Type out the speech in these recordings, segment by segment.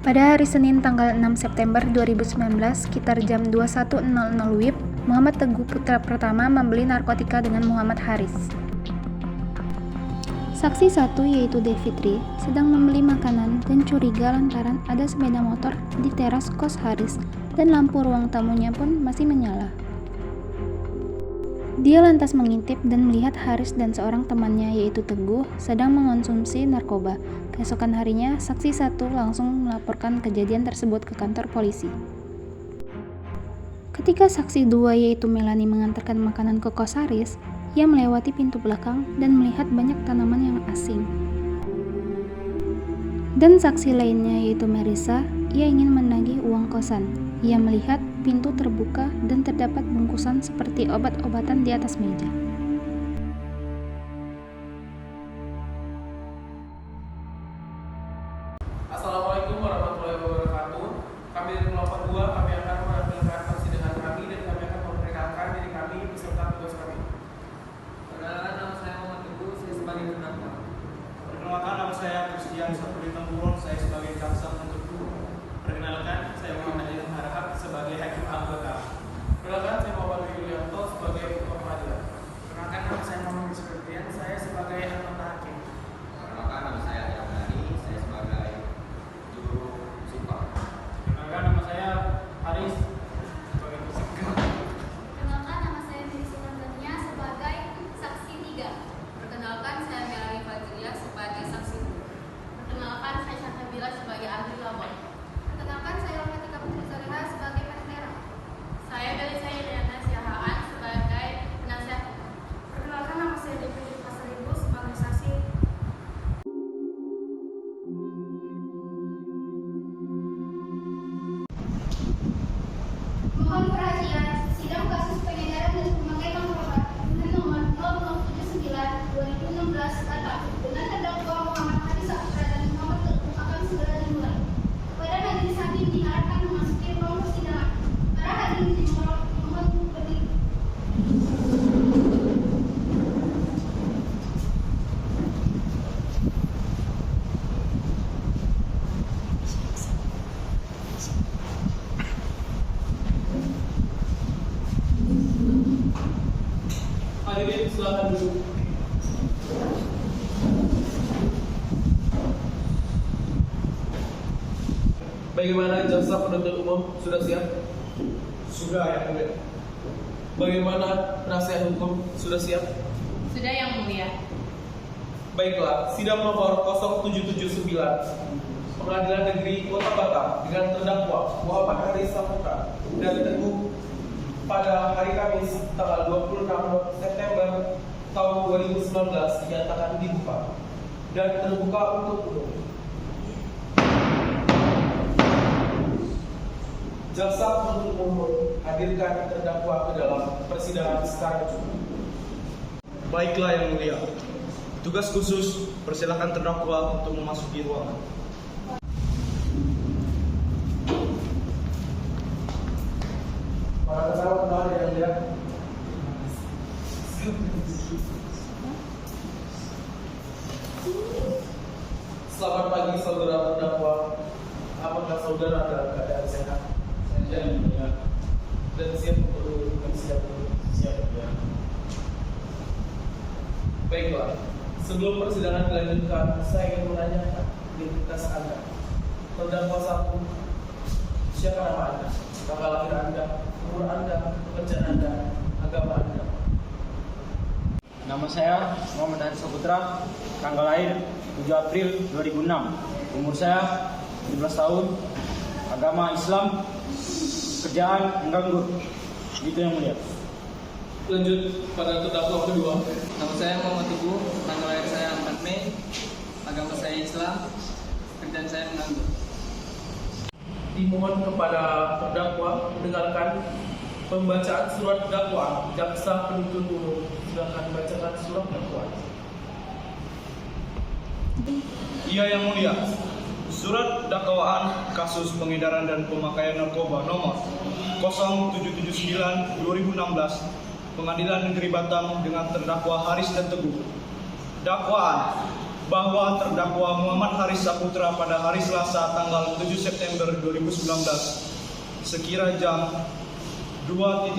Pada hari Senin tanggal 6 September 2019, sekitar jam 21.00 WIB, Muhammad Teguh Putra Pertama membeli narkotika dengan Muhammad Haris. Saksi 1 yaitu Devitri sedang membeli makanan dan curiga lantaran ada sepeda motor di teras kos Haris dan lampu ruang tamunya pun masih menyala. Dia lantas mengintip dan melihat Haris dan seorang temannya yaitu Teguh sedang mengonsumsi narkoba. Keesokan harinya, saksi 1 langsung melaporkan kejadian tersebut ke kantor polisi. Ketika saksi 2 yaitu Melani mengantarkan makanan ke kos Haris, ia melewati pintu belakang dan melihat banyak tanaman yang asing. Dan saksi lainnya yaitu Marissa, ia ingin menagih uang kosan. Ia melihat pintu terbuka dan terdapat bungkusan seperti obat-obatan di atas meja. Assalamualaikum warahmatullahi wabarakatuh. Kami dari 082, kami akan menampilkan persidangan kami dan kami akan memperkenalkan diri kami beserta tugas kami. Perkenalkan, nama saya Muhammad Teguh, saya sebagai terdakwa. Perkenalkan, nama saya Christian Sapri Temburun, saya sebagai jaksa penuntut umum. Perkenalkan, saya Muhammad Ilham Harahap sebagai hakim anggota. Perkenalkan, saya Muhammad Yulianto sebagai ketua pengadilan. Perkenalkan, nama saya Muhammad Sebastian, saya sebagai anggota hakim. Perkenalkan, nama saya Yamani, saya sebagai juru simpang. Perkenalkan, nama saya Haris sebagai tersangka. Perkenalkan, nama saya Miri Sukandania sebagai saksi 3. Perkenalkan, saya Melani Fajriah sebagai saksi 2. Perkenalkan, saya Syahna Bila sebagai ahli labor. Perkenalkan, saya Romatika Putri Soleha sebagai penentera. Saya Galisa Iriana Siahaan sebagai penasihat. Perkenalkan, nama saya Devi Pasaribu sebagai saksi. Mohon perhatian, sidang kasus pengedaran dan pemakaian obat dengan nomor 0079/2016 kata dengan terdakwa Muhammad Haris Saputra dan Muhammad Teguh akan segera dimulai. Kepada majelis hakim diharapkan memasuki ruang persidangan. Para hadirin mohon berdiri. Hadirin silakan duduk. Bagaimana jaksa penuntut umum, sudah siap? Sudah ya, mulia. Bagaimana penasihat hukum, sudah siap? Sudah yang mulia. Baiklah, sidang nomor 0779 Pengadilan Negeri Kota Batam dengan terdakwa Muhammad Haris Saputra dan Teguh pada hari Kamis tanggal 26 September tahun 2019 dinyatakan dibuka dan terbuka untuk umum. Jaksa penuntut umum hadirkan terdakwa ke dalam persidangan secara jujur. Baiklah yang mulia. Tugas khusus, persilakan terdakwa untuk memasuki ruangan. Para terdakwa kembali yang mulia. Selamat pagi saudara terdakwa. Apakah saudara dalam keadaan sehat? Saya mulia. Dan siap untuk bersiap? Siap ya. Baiklah, sebelum persidangan dilanjutkan, saya ingin menanyakan identitas Anda. Terdakwa 1, siapa nama Anda? Tanggal lahir Anda, umur Anda, pekerjaan Anda, agama Anda. Nama saya Muhammad Haris Saputra, tanggal lahir 7 April 2006. Umur saya 17 tahun, agama Islam, kerjaan mengganggu. Gitu yang mulia. Lanjut pada terdakwa kedua. Nama saya Muhammad Teguh, tanggal lahir saya 4 Mei, agama saya Islam, kerjaan saya menganggur. Dimohon kepada terdakwa mendengarkan pembacaan surat dakwaan jaksa penuntut umum. Silakan bacakan surat dakwaan. Iya yang mulia. Surat dakwaan kasus pengedaran dan pemakaian narkoba nomor 0779/2016 Pengadilan Negeri Batam dengan terdakwa Haris dan Teguh. Dakwaan bahwa terdakwa Muhammad Haris Saputra pada hari Selasa tanggal 7 September 2019 sekira jam 2.00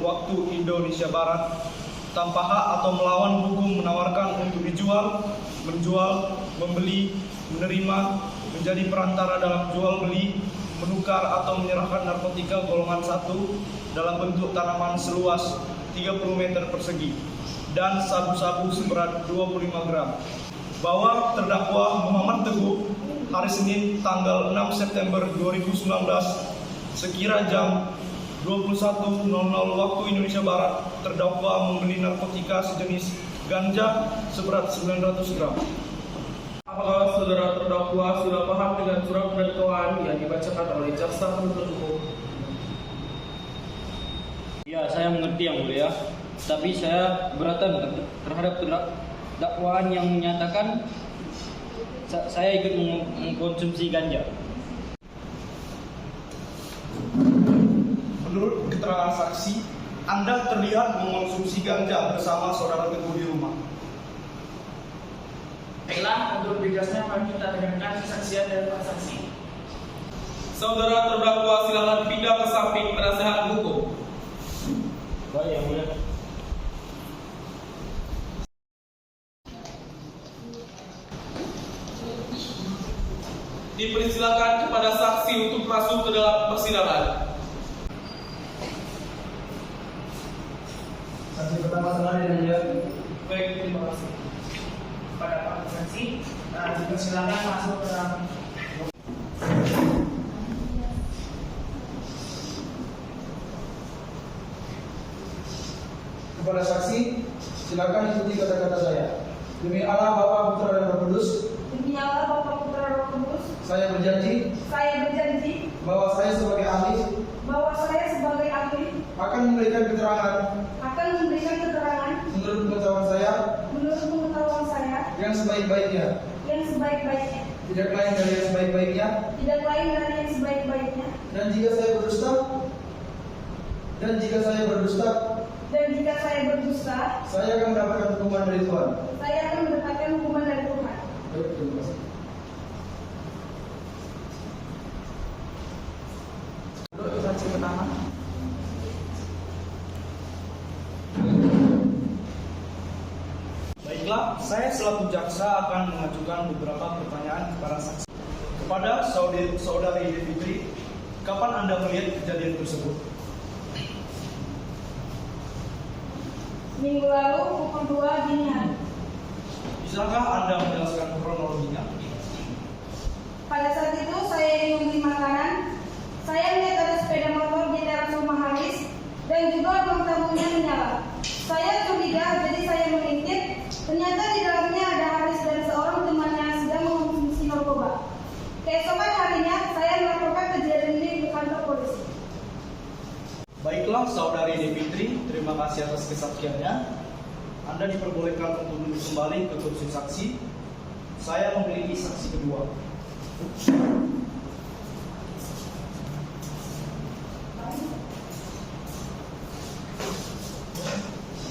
waktu Indonesia Barat tanpa hak atau melawan hukum menawarkan untuk dijual, menjual, membeli, menerima, menjadi perantara dalam jual beli, menukar atau menyerahkan narkotika golongan 1 dalam bentuk tanaman seluas 30 meter persegi dan sabu-sabu seberat 25 gram. Bahwa terdakwa Muhammad Teguh hari Senin tanggal 6 September 2019 sekira jam 21.00 waktu Indonesia Barat terdakwa membeli narkotika sejenis ganja seberat 900 gram. Apakah saudara terdakwa sudah paham dengan surat dakwaan yang dibacakan oleh jaksa penuntut umum? Ya, saya mengerti yang mulia. Tapi saya keberatan terhadap dakwaan yang menyatakan saya ikut mengkonsumsi ganja. Menurut keterangan saksi, Anda terlihat mengonsumsi ganja bersama saudara Teguh di rumah. Baiklah, untuk bebasnya mari kita dengarkan kesaksian dari Pak Saksi. Saudara terdakwa silakan pindah ke samping penasehat hukum. Baik, yang mulia. Dipersilakan kepada saksi untuk masuk ke dalam persidangan. Saksi pertama telah dilanjut. Baik, terima kasih. Pada Pak Saksi, dipersilakan masuk ke dalam. Kepada saksi, silakan ikuti kata-kata saya. Demi Allah Bapa, Putra dan Roh Kudus, Demi Allah Bapa, Putra dan Roh Kudus, saya berjanji bahwa saya sebagai ahli akan memberikan keterangan menurut pengetahuan saya yang sebaik-baiknya, tidak lain dari yang sebaik-baiknya, dan jika saya berdusta, saya akan mendapatkan hukuman dari Tuhan. Baik, terima kasih. Untuk saksi pertama. Baiklah, saya selaku jaksa akan mengajukan beberapa pertanyaan kepada saksi. Kepada saudari Fitri, kapan Anda melihat kejadian tersebut? Minggu lalu pukul 2 dini hari. Bisakah Anda menjelaskan kronologinya? Pada saat itu saya ingin membeli makanan. Saya melihat ada sepeda motor di teras rumah Haris dan juga ruang tamunya menyala. Saya curiga, jadi saya mengintip. Ternyata di dalamnya ada Haris dan seorang temannya sedang mengonsumsi narkoba. Keesokan harinya saya melaporkan kejadian ini ke kantor polisi. Baiklah, saudari Fitri, terima kasih atas kesaksiannya. Anda diperbolehkan untuk duduk kembali ke kursi saksi. Saya memiliki saksi kedua.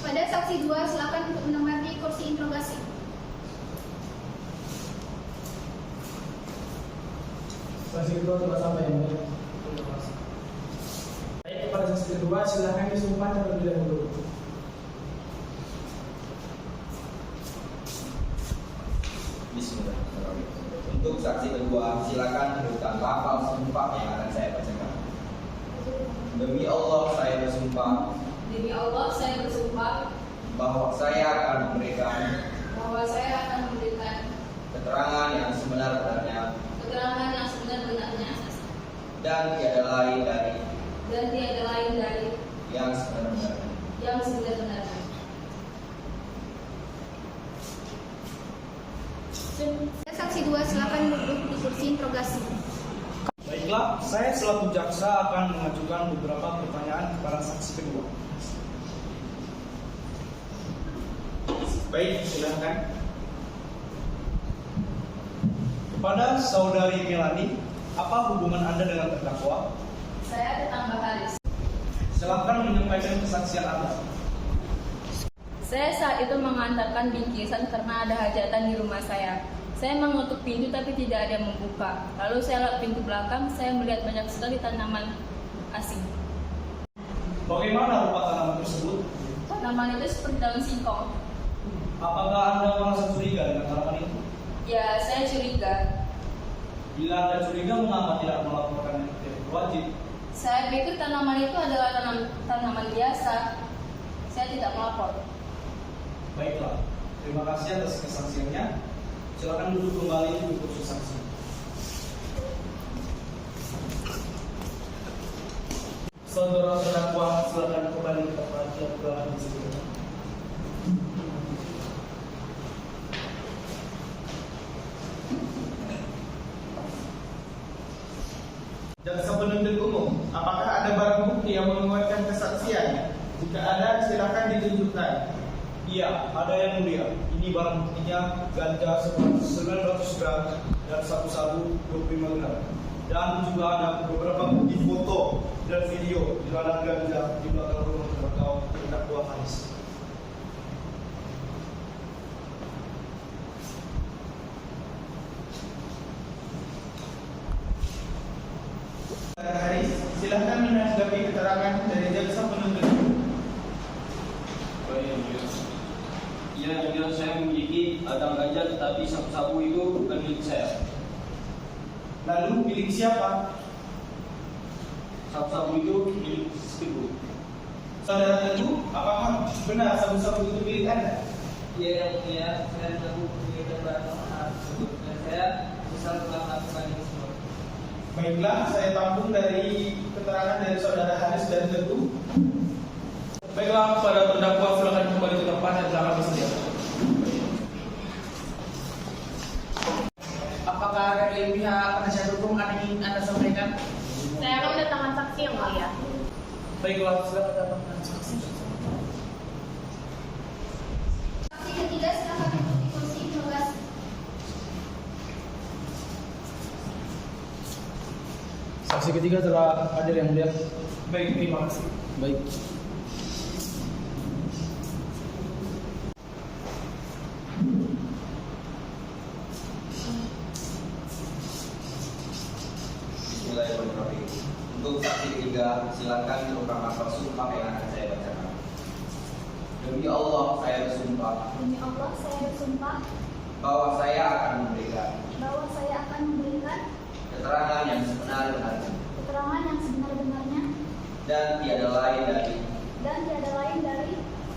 Pada saksi 2 silakan untuk menempati kursi interogasi. Saksi kedua telah sampai yang mulia. Baik, kepada saksi kedua silakan disumpah terlebih dahulu. Bismillahirrahmanirrahim. Untuk saksi kedua, silakan sebutkan lafal sumpah yang akan saya bacakan. Demi Allah saya bersumpah. Demi Allah saya bersumpah Bahwa saya akan memberikan keterangan yang sebenar-benarnya dan tiada lain dari yang sebenar-benarnya. Saksi 2 silakan duduk di kursi interogasi. Baiklah, saya selaku jaksa akan mengajukan beberapa pertanyaan kepada saksi kedua. Baik, silakan. Kepada saudari Melani, apa hubungan Anda dengan terdakwa? Saya tetangga Haris. Silakan menyampaikan kesaksian Anda. Saya saat itu mengantarkan bingkisan karena ada hajatan di rumah saya. Saya mengetuk pintu tapi tidak ada yang membuka. Lalu saya lewat pintu belakang, saya melihat banyak sekali tanaman asing. Bagaimana rupa tanaman tersebut? Tanaman itu seperti daun singkong. Apakah Anda merasa curiga dengan tanaman itu? Ya, saya curiga. Bila Anda curiga, mengapa tidak melaporkan yang tidak wajib? Saya pikir tanaman itu adalah tanaman biasa. Saya tidak melapor. Baiklah, terima kasih atas kesaksiannya. Silakan duduk kembali di kursi saksi. Saudara terdakwa silakan kembali ke tempat yang telah disebutkan. Jaksa penuntut umum, apakah ada barang bukti yang menguatkan kesaksian? Jika ada, silakan ditunjukkan. Iya, ada yang mulia. Ini barang buktinya ganja sebanyak 900 gram dan sabu-sabu 25 gram. Dan juga ada beberapa bukti foto dan video di ladang ganja di belakang rumah terdakwa Haris. Haris, silakan menanggapi keterangan dari jaksa penuntut umum. Ya, jujur saya memiliki ladang ganja, tetapi sabu-sabu itu bukan milik saya. Lalu milik siapa? Sabu-sabu itu milik istriku. Saudara Teguh, apakah benar sabu-sabu itu milik Anda? Iya, yang mulia, saya mengaku memiliki barang tersebut dan saya besar telah melakukan ini semua. Baiklah, saya tampung dari keterangan dari saudara Haris dan Teguh. Baiklah, pada terdakwa silakan kembali ke tempat yang telah kami sediakan. Apakah dari pihak penasihat hukum ada yang ingin Anda sampaikan? Saya akan mendatangkan saksi yang mulia. Baiklah, silakan datangkan saksi. Saksi ketiga silakan duduk di kursi 15. Saksi ketiga telah hadir yang mulia. Baik, terima kasih. Baik. Bismillahirrahmanirrahim. Untuk saksi ketiga, silakan diproklamasi sumpah yang akan saya bacakan. Demi Allah, saya bersumpah Demi Allah, saya bersumpah bahwa saya akan memberikan keterangan yang sebenar-benarnya dan tiada lain dari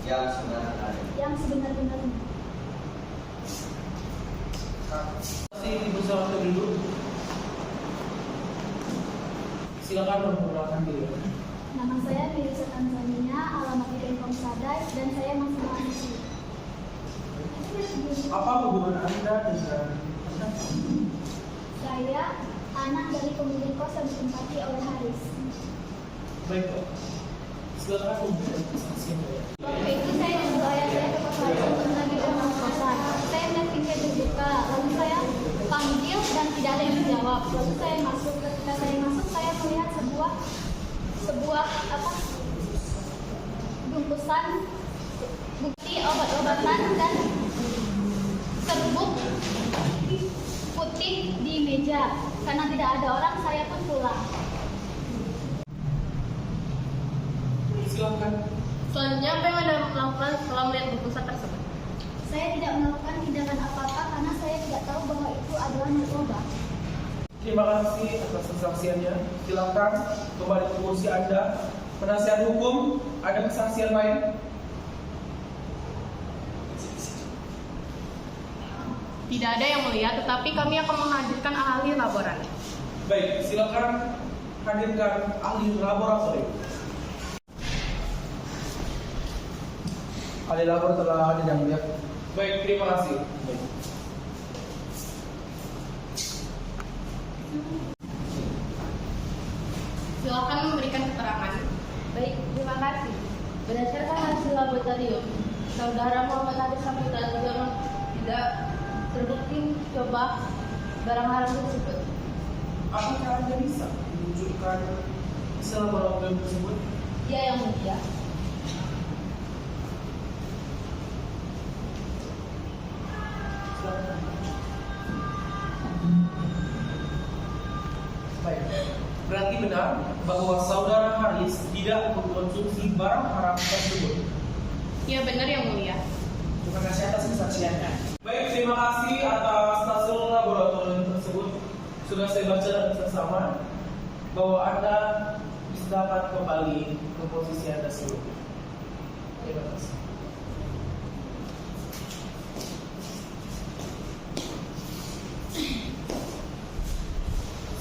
yang sebenar-benarnya. Saksi dipersilakan duduk. Silakan memperkenalkan diri. Nama saya Mirisa Tanzania, alamat Infom Sadai, dan saya masih mahasiswa. Apa hubungan Anda dengan Saya anak dari pemilik kos yang ditempati oleh Haris. Baik, Pak. Silakan memberikan kesaksian. Waktu itu saya disuruh ayah saya ke kos Haris untuk menagih uang kosan. Saya melihat pintu terbuka, lalu saya panggil dan tidak ada yang menjawab. Lalu saya masuk. Ketika saya masuk, saya melihat sebuah bungkusan bukti obat-obatan dan serbuk putih di meja. Karena tidak ada orang, saya pun pulang. Silakan. Selanjutnya, apa yang Anda lakukan setelah melihat bungkusan tersebut? Saya tidak melakukan tindakan apa-apa karena saya tidak tahu bahwa itu adalah narkoba. Terima kasih atas kesaksiannya. Silakan kembali ke kursi Anda. Penasihat hukum, ada kesaksian lain? Tidak ada yang mulia, tetapi kami akan menghadirkan ahli laboran. Baik, silakan hadirkan ahli laboratorium. Ahli lapor telah hadir yang mulia. Baik, terima kasih. Silakan memberikan keterangan. Baik, terima kasih. Berdasarkan hasil laboratorium, saudara Muhammad Haris Saputra tidak terbukti coba barang haram tersebut. Apakah Anda bisa menunjukkan hasil laboratorium tersebut? Ya, yang mulia. Baik, berarti benar bahwa saudara Haris tidak mengkonsumsi barang haram tersebut. Ya benar yang mulia. Terima kasih atas kesaksiannya. Baik, terima kasih atas hasil laboratorium tersebut. Sudah saya baca dan bersama bahwa Anda dapat kembali ke posisi Anda sebelumnya. Terima kasih.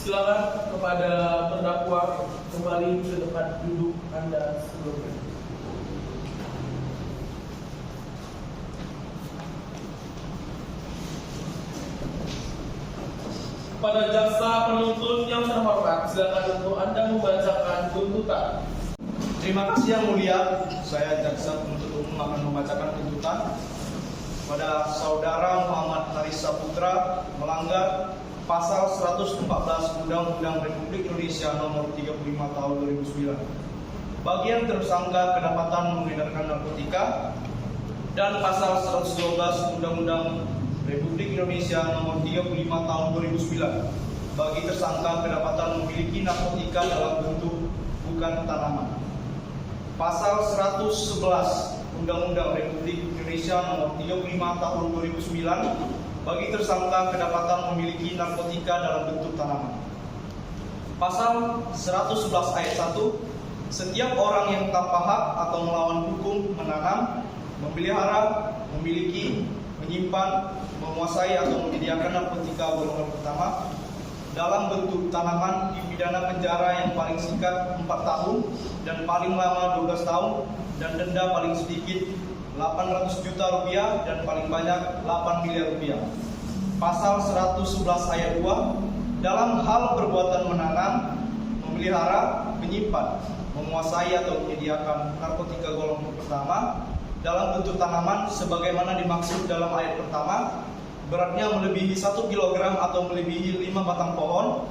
Silakan kepada terdakwa kembali ke tempat duduk Anda sebelumnya. Kepada jaksa penuntut yang terhormat, silakan untuk Anda membacakan tuntutan. Terima kasih yang mulia. Saya jaksa penuntut umum akan membacakan tuntutan pada saudara Muhammad Haris Saputra melanggar pasal 114 Undang-Undang Republik Indonesia nomor 35 tahun 2009. Bagian tersangka kedapatan mengedarkan narkotika dan pasal 112 Undang-Undang Republik Indonesia nomor 35 tahun 2009 bagi tersangka kedapatan memiliki narkotika dalam bentuk bukan tanaman. Pasal 111 Undang-Undang Republik Indonesia nomor 35 tahun 2009 bagi tersangka kedapatan memiliki narkotika dalam bentuk tanaman. Pasal 111 ayat 1, setiap orang yang tanpa hak atau melawan hukum menanam, memelihara, memiliki, menyimpan, menguasai atau menyediakan narkotika golongan pertama dalam bentuk tanaman dipidana penjara yang paling singkat 4 tahun dan paling lama 12 tahun dan denda paling sedikit 800 juta rupiah dan paling banyak 8 miliar rupiah. Pasal 111 ayat 2, dalam hal perbuatan menanam, memelihara, menyimpan, menguasai atau menyediakan narkotika golongan pertama dalam bentuk tanaman sebagaimana dimaksud dalam ayat pertama, beratnya melebihi 1 kg atau melebihi 5 batang pohon,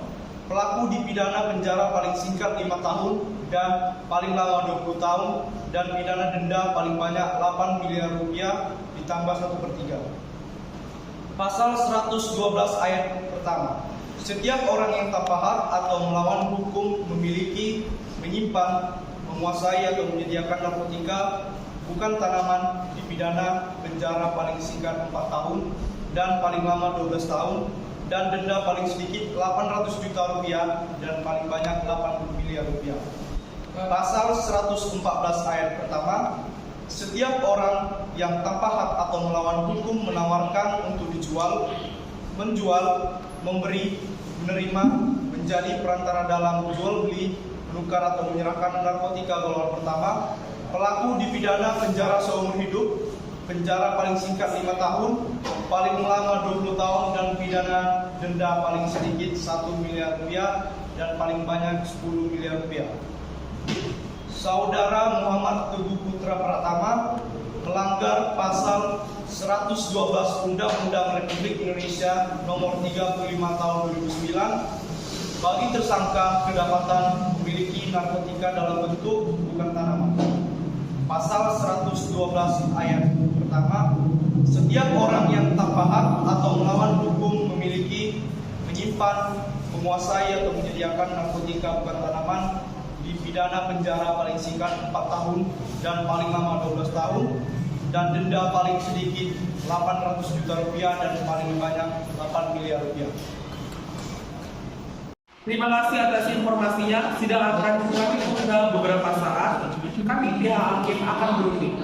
pelaku dipidana penjara paling singkat 5 tahun dan paling lama 20 tahun dan pidana denda paling banyak 8 miliar rupiah ditambah 1/3. Pasal 112 ayat pertama, setiap orang yang tanpa hak atau melawan hukum memiliki, menyimpan, menguasai atau menyediakan narkotika bukan tanaman dipidana penjara paling singkat 4 tahun dan paling lama 12 tahun dan denda paling sedikit 800 juta rupiah dan paling banyak 80 miliar rupiah. Pasal 114 ayat pertama, setiap orang yang tanpa hak atau melawan hukum menawarkan untuk dijual, menjual, memberi, menerima, menjadi perantara dalam jual beli, menukar atau menyerahkan narkotika golongan pertama, pelaku dipidana penjara seumur hidup, penjara paling singkat 5 tahun, paling lama 20 tahun dan pidana denda paling sedikit 1 miliar rupiah dan paling banyak 10 miliar rupiah. Saudara Muhammad Teguh Putra Pratama melanggar pasal 112 Undang-Undang Republik Indonesia nomor 35 tahun 2009 bagi tersangka kedapatan memiliki narkotika dalam bentuk bukan tanaman. Pasal 112 ayat pertama, setiap orang yang tanpa hak atau melawan hukum memiliki, menyimpan, menguasai atau menyediakan narkotika bukan tanaman dipidana penjara paling singkat 4 tahun dan paling lama 12 tahun dan denda paling sedikit 800 juta rupiah dan paling banyak 8 miliar rupiah. Terima kasih atas informasinya. Sidang akan kami tunda beberapa saat. Kami pihak hakim akan berunding.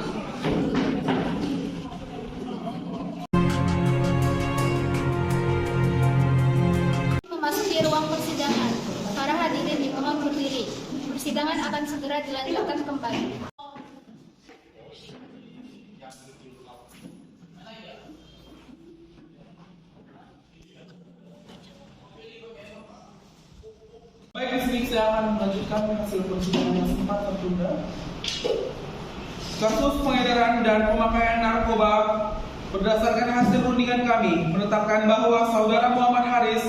Memasuki ruang persidangan. Para hadirin dimohon berdiri. Persidangan akan segera dilanjutkan kembali. Baik, di sini saya akan melanjutkan hasil persidangan yang sempat tertunda. Kasus pengedaran dan pemakaian narkoba berdasarkan hasil rundingan kami menetapkan bahwa saudara Muhammad Haris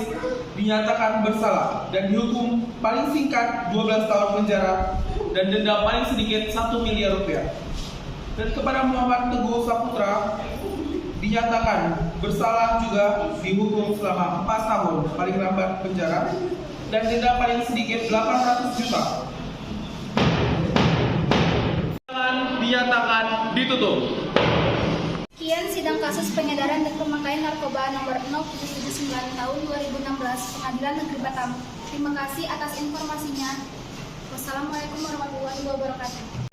dinyatakan bersalah dan dihukum paling singkat 12 tahun penjara dan denda paling sedikit 1 miliar rupiah. Dan kepada Muhammad Teguh Saputra dinyatakan bersalah juga dihukum selama 4 tahun paling lambat penjara dan denda paling sedikit 800 juta. Dinyatakan ditutup. Sekian sidang kasus pengedaran dan pemakaian narkoba nomor 0779 tahun 2016 Pengadilan Negeri Batam. Terima kasih atas informasinya. Wassalamualaikum warahmatullahi wabarakatuh.